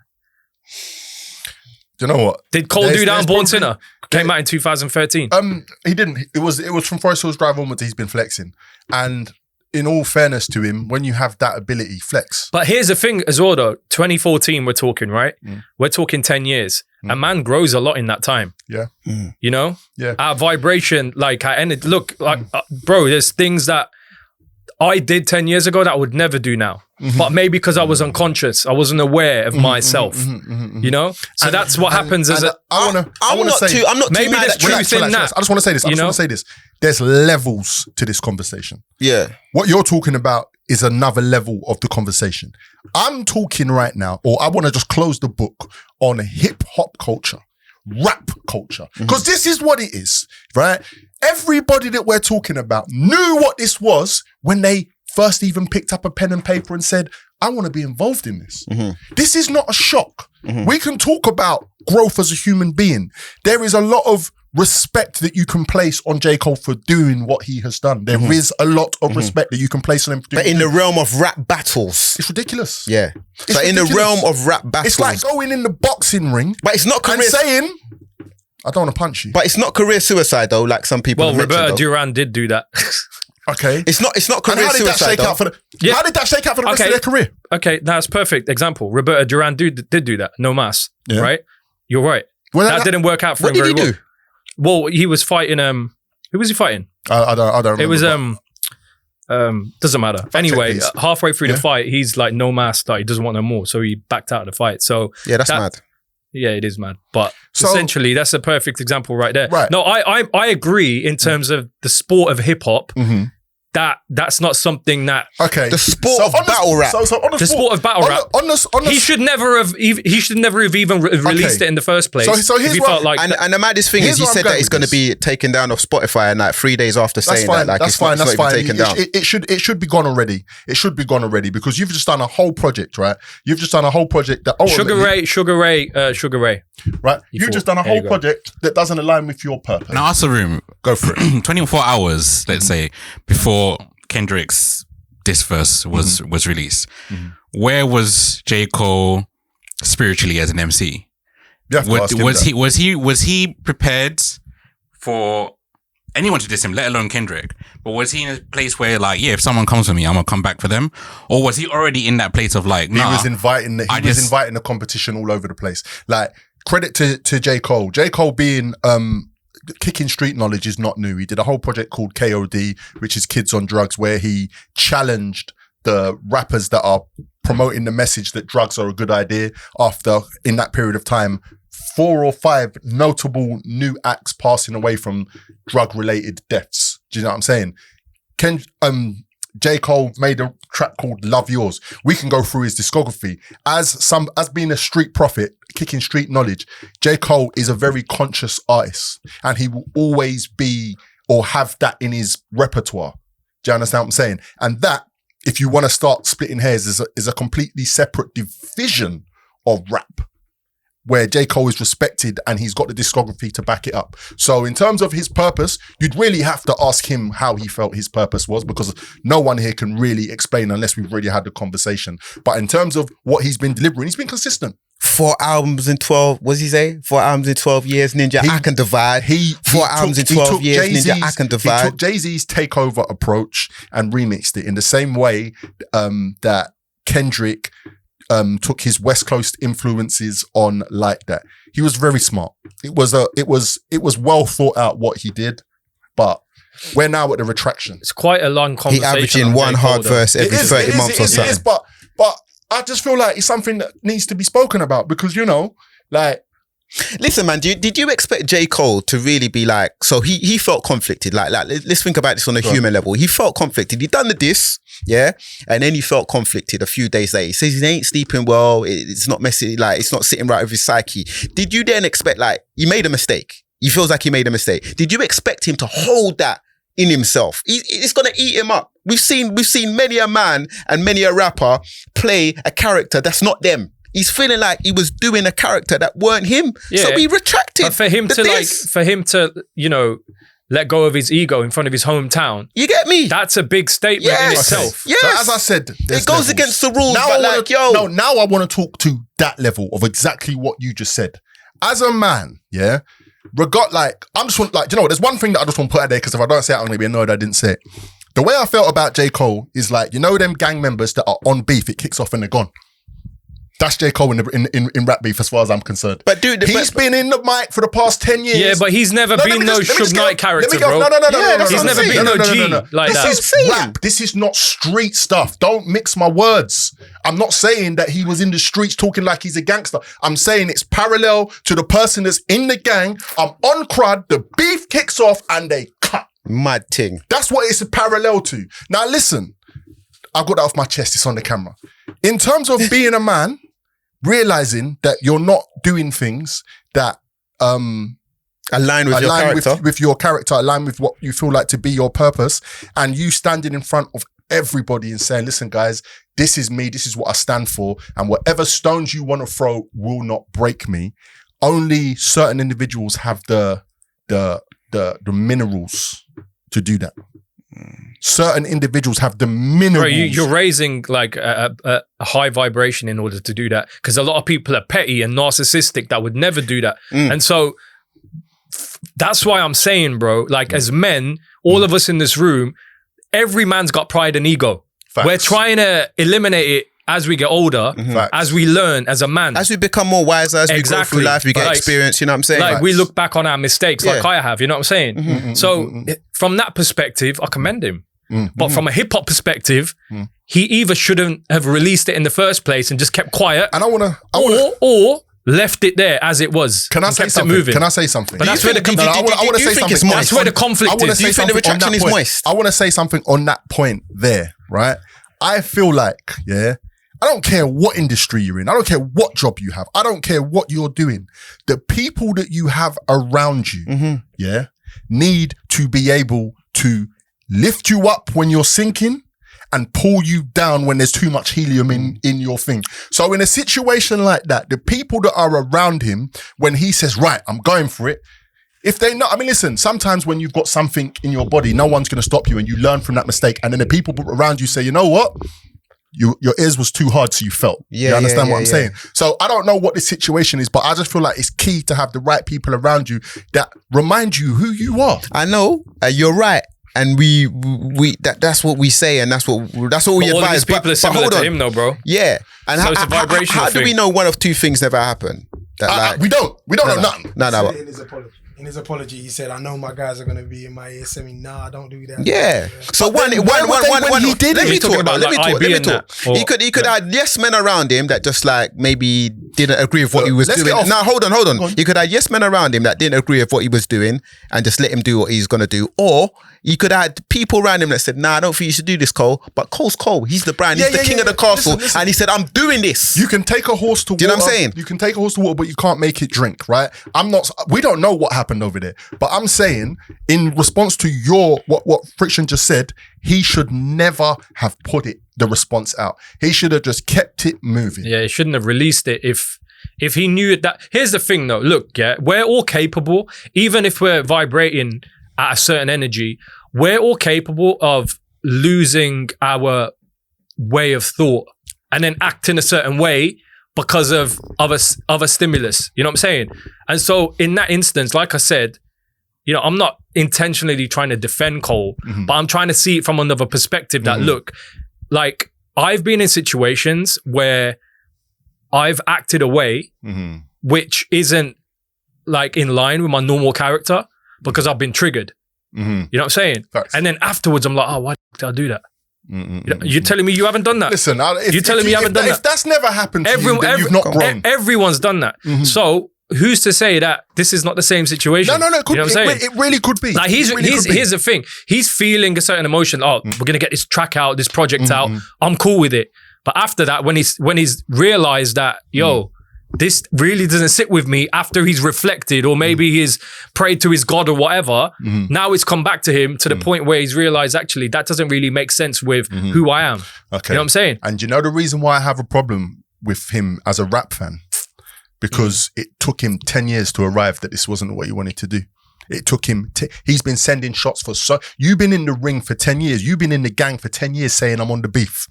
Do you know what? Did Cole do that on Born Sinner? Came out in 2013. He didn't. It was from Forest Hills Drive onwards. He's been flexing, and in all fairness to him, when you have that ability, flex. But here's the thing as well, though. 2014, we're talking, right? We're talking 10 years. A man grows a lot in that time. Yeah. You know? Yeah. Our vibration, bro, there's things that I did 10 years ago that I would never do now. But maybe because I was unconscious, I wasn't aware of myself. You know? So that's what happens as I'm not too maybe mad there's at truth in that. I just want to say this. There's levels to this conversation. Yeah. What you're talking about is another level of the conversation. I'm talking right now, or I want to just close the book on hip hop culture, rap culture, because this is what it is, right? Everybody that we're talking about knew what this was when they first even picked up a pen and paper and said, I want to be involved in this. This is not a shock. We can talk about growth as a human being. There is a lot of respect that you can place on J. Cole for doing what he has done. There is a lot of respect that you can place on him for doing. But in the realm of rap battles, it's ridiculous. Yeah. But in the realm of rap battles, it's like going in the boxing ring, but it's not and saying, I don't want to punch you. But it's not career suicide though, like some people. Well, Roberto Duran did do that. Okay. It's not career how did suicide. That shake out for the, How did that shake out for the rest of their career? Okay, that's perfect example. Roberto Duran did do that. No mas, right? You're right. Well, that didn't work out for him very well. What did he do? Well, he was fighting. Who was he fighting? I don't remember. It was doesn't matter. Anyway, halfway through the fight, he's like no mas, like he doesn't want no more, so he backed out of the fight. So yeah, that's mad. Yeah, it is mad. But essentially, that's a perfect example right there. Right. No, I agree in terms of the sport of hip hop. That's not something that the sport of battle rap. The sport of battle rap. He should never have even released it in the first place. So here's what, and the maddest thing is he said that it's going to be taken down off Spotify, and like 3 days after saying that, like it's not even taken down. It should be gone already. It should be gone already because you've just done a whole project, right? You've just done a whole project that Sugar Ray. Right? You've just done a whole project that doesn't align with your purpose. Now, ask the room. Go for it. 24 hours, let's say, before Kendrick's diss verse was released. Where was J. Cole spiritually as an MC? Was he prepared for anyone to diss him, let alone Kendrick? But was he in a place where, like, yeah, if someone comes for me, I'm gonna come back for them? Or was he already in that place of like, nah, he was inviting the competition all over the place. Like, credit to J. Cole. J. Cole being kicking street knowledge is not new. He did a whole project called KOD, which is Kids on Drugs, where he challenged the rappers that are promoting the message that drugs are a good idea. After, in that period of time, 4 or 5 notable new acts passing away from drug-related deaths. Do you know what I'm saying? J. Cole made a track called Love Yours. We can go through his discography. As being a street prophet, kicking street knowledge, J. Cole is a very conscious artist, and he will always be or have that in his repertoire. Do you understand what I'm saying? And that, if you want to start splitting hairs, is a completely separate division of rap, where J. Cole is respected and he's got the discography to back it up. So in terms of his purpose, you'd really have to ask him how he felt his purpose was, because no one here can really explain unless we've already had the conversation. But in terms of what he's been delivering, he's been consistent. 4 albums in 12, what does he say? 4 albums in 12 years, Ninja, I can divide. 4 albums in 12 years, Ninja, I can divide. He took Jay-Z's takeover approach and remixed it in the same way that Kendrick took his West Coast influences on like that. He was very smart. It was well thought out what he did, but we're now at the retraction. It's quite a long conversation. He averaging one hard verse every 30 months or something. It is, but I just feel like it's something that needs to be spoken about, because, you know, like, listen, man, did you expect J. Cole to really be like, so he felt conflicted, like let's think about this on a human level. He felt conflicted. He done the diss, yeah, and then he felt conflicted a few days later. He says he ain't sleeping well, it's not messy, like it's not sitting right with his psyche. Did you then expect, like, he made a mistake? He feels like he made a mistake. Did you expect him to hold that in himself. It's gonna eat him up. We've seen many a man and many a rapper play a character that's not them. He's feeling like he was doing a character that weren't him. Yeah. So he retracted. But for him to let go of his ego in front of his hometown. You get me? That's a big statement in itself. Yes. So as I said, it goes against the rules. Now I want to talk to that level of exactly what you just said. As a man, yeah, do you know what? There's one thing that I just want to put out there, because if I don't say it, I'm going to be annoyed I didn't say it. The way I felt about J. Cole is like, you know them gang members that are on beef, it kicks off and they're gone. That's J. Cole in rap beef as far as I'm concerned. But dude, he's been in the mic for the past 10 years. Yeah, but he's never been no Suge Knight character, bro. No. He's never been no G like that. This is rap. This is not street stuff. Don't mix my words. I'm not saying that he was in the streets talking like he's a gangster. I'm saying it's parallel to the person that's in the gang. I'm on crud, the beef kicks off and they cut. Mad thing. That's what it's a parallel to. Now listen, I've got that off my chest. It's on the camera. In terms of being a man, realizing that you're not doing things that align with your character, with your character, align with what you feel like to be your purpose, and you standing in front of everybody and saying, listen guys, this is me, this is what I stand for, and whatever stones you want to throw will not break me. Only certain individuals have the minerals to do that. Certain individuals have the minerals. Bro, you're raising like a high vibration in order to do that, because a lot of people are petty and narcissistic that would never do that. And so that's why I'm saying, bro, like as men, all of us in this room, every man's got pride and ego. Facts. We're trying to eliminate it as we get older, as we learn as a man. As we become more wiser, as we go through life, we get experience, you know what I'm saying? Like we look back on our mistakes like I have, you know what I'm saying? So from that perspective, I commend him. But from a hip hop perspective, he either shouldn't have released it in the first place and just kept quiet, and or left it there as it was. Can I say something? Can I say something? But that's where the conflict. I want to say something. That's where the conflict is. Do you think the retraction is moist? I want to say something on that point there, right? I feel like, I don't care what industry you're in. I don't care what job you have. I don't care what you're doing. The people that you have around you, need to be able to lift you up when you're sinking and pull you down when there's too much helium in your thing. So in a situation like that, the people that are around him, when he says, right, I'm going for it, if they know, I mean, listen, sometimes when you've got something in your body, no one's going to stop you, and you learn from that mistake. And then the people around you say, you know what? Your ears was too hard, so you felt. You understand what I'm saying? So I don't know what the situation is, but I just feel like it's key to have the right people around you that remind you who you are. I know, you're right. And that's what we say, and that's what we advise. All of these people are similar to him, though, bro. Yeah, and so it's a vibrational how do we know one of two things never happened? We don't know nothing. No. In his apology, he said, I know my guys are going to be in my ear saying, nah, I don't do that. Yeah. So one, he did let me talk. He could have yes men around him that just like maybe didn't agree with what he was doing. Now, hold on. He could have yes men around him that didn't agree with what he was doing and just let him do what he's going to do. Or you could have had people around him that said, nah, I don't think you should do this, Cole. But Cole's Cole. He's the brand. He's the king of the castle. Listen. And he said, I'm doing this. You can take a horse to water. Do you know what I'm saying? You can take a horse to water, but you can't make it drink, right? We don't know what happened over there. But I'm saying, in response to what Fricktion just said, he should never have put the response out. He should have just kept it moving. Yeah, he shouldn't have released it if he knew that. Here's the thing though, look, we're all capable, even if we're vibrating at a certain energy, we're all capable of losing our way of thought and then acting a certain way because of a stimulus. You know what I'm saying? And so in that instance, like I said, you know, I'm not intentionally trying to defend Cole, but I'm trying to see it from another perspective that, look, like I've been in situations where I've acted a way which isn't like in line with my normal character because I've been triggered. You know what I'm saying? Facts. And then afterwards, I'm like, oh, why did I do that? You're telling me you haven't done that? Listen, you're telling me you haven't done that? If that's never happened to you, then you've not grown. Everyone's done that. So who's to say that this is not the same situation? No, it could, you know what I'm saying? It really could be. Like here's the thing. He's feeling a certain emotion. Oh, we're gonna get this track out, this project out. I'm cool with it. But after that, when he's realized that, this really doesn't sit with me after he's reflected, or maybe he's prayed to his God or whatever. Now it's come back to him to the point where he's realized, actually, that doesn't really make sense with who I am. Okay. You know what I'm saying? And you know the reason why I have a problem with him as a rap fan? Because it took him 10 years to arrive that this wasn't what he wanted to do. It took him, he's been sending shots you've been in the ring for 10 years. You've been in the gang for 10 years saying I'm on the beef.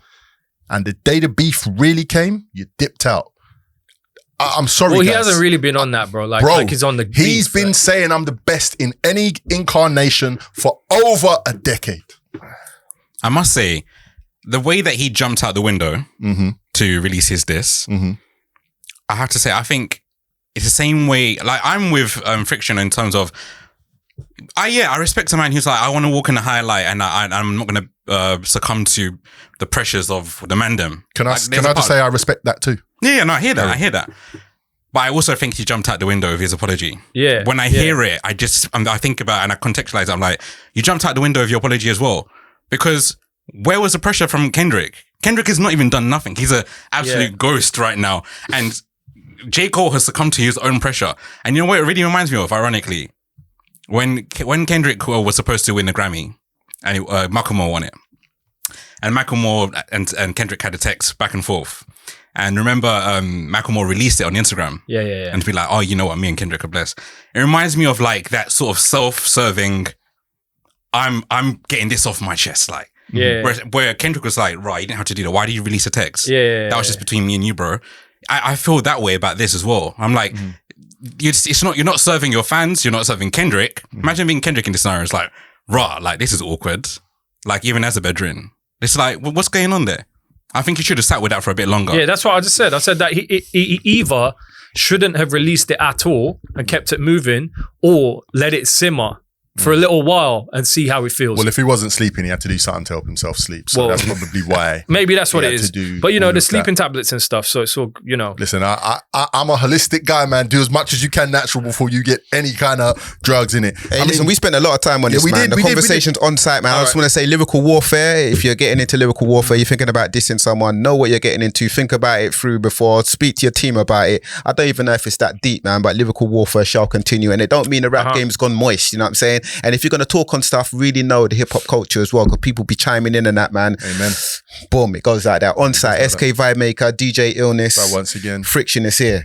And the day the beef really came, you dipped out. I'm sorry, well, he guys. hasn't really been on that, bro. Like he's on the He's beef, been saying I'm the best in any incarnation for over a decade. I must say, the way that he jumped out the window to release his diss, I have to say, I think it's the same way. Like, I'm with Fricktion in terms of, I respect a man who's like, I want to walk in the highlight, and I'm not going to succumb to the pressures of the mandem. Can I just say I respect that too? Yeah, no, I hear that. But I also think he jumped out the window with his apology. Yeah. When I hear it, I think about it and I contextualize it. I'm like, you jumped out the window of your apology as well. Because where was the pressure from Kendrick? Kendrick has not even done nothing. He's an absolute ghost right now. And J. Cole has succumbed to his own pressure. And you know what it really reminds me of, ironically? When Kendrick was supposed to win the Grammy, and Macklemore won it. And Macklemore and Kendrick had a text back and forth. And remember, Macklemore released it on Instagram. Yeah. And to be like, oh, you know what, me and Kendrick are blessed. It reminds me of like that sort of self-serving, I'm getting this off my chest, like. Yeah. Where Kendrick was like, right, you didn't have to do that. Why did you release a text? Yeah. That was just between me and you, bro. I feel that way about this as well. I'm like, you're not serving your fans. You're not serving Kendrick. Imagine being Kendrick in this scenario. It's like, rah, like this is awkward. Like even as a bedroom, it's like, what's going on there? I think you should have sat with that for a bit longer. Yeah, that's what I just said. I said that he either shouldn't have released it at all and kept it moving, or let it simmer for a little while and see how it feels. Well, if he wasn't sleeping, he had to do something to help himself sleep. So that's probably why. Maybe that's what it is. But you know, the sleeping tablets and stuff. So it's all, you know. Listen, I'm a holistic guy, man. Do as much as you can natural before you get any kind of drugs in it. Hey, listen, we spent a lot of time on this, man. The conversation's on site, man. I just want to say lyrical warfare. If you're getting into lyrical warfare, you're thinking about dissing someone, know what you're getting into, think about it through before, speak to your team about it. I don't even know if it's that deep, man, but lyrical warfare shall continue. And it don't mean the rap game's gone moist, you know what I'm saying? And if you're going to talk on stuff, really know the hip hop culture as well, because people be chiming in and that, man. Amen. Boom, it goes like that. ONSITE, SK Vibemaker, DJ Illness. But once again, Fricktion is here.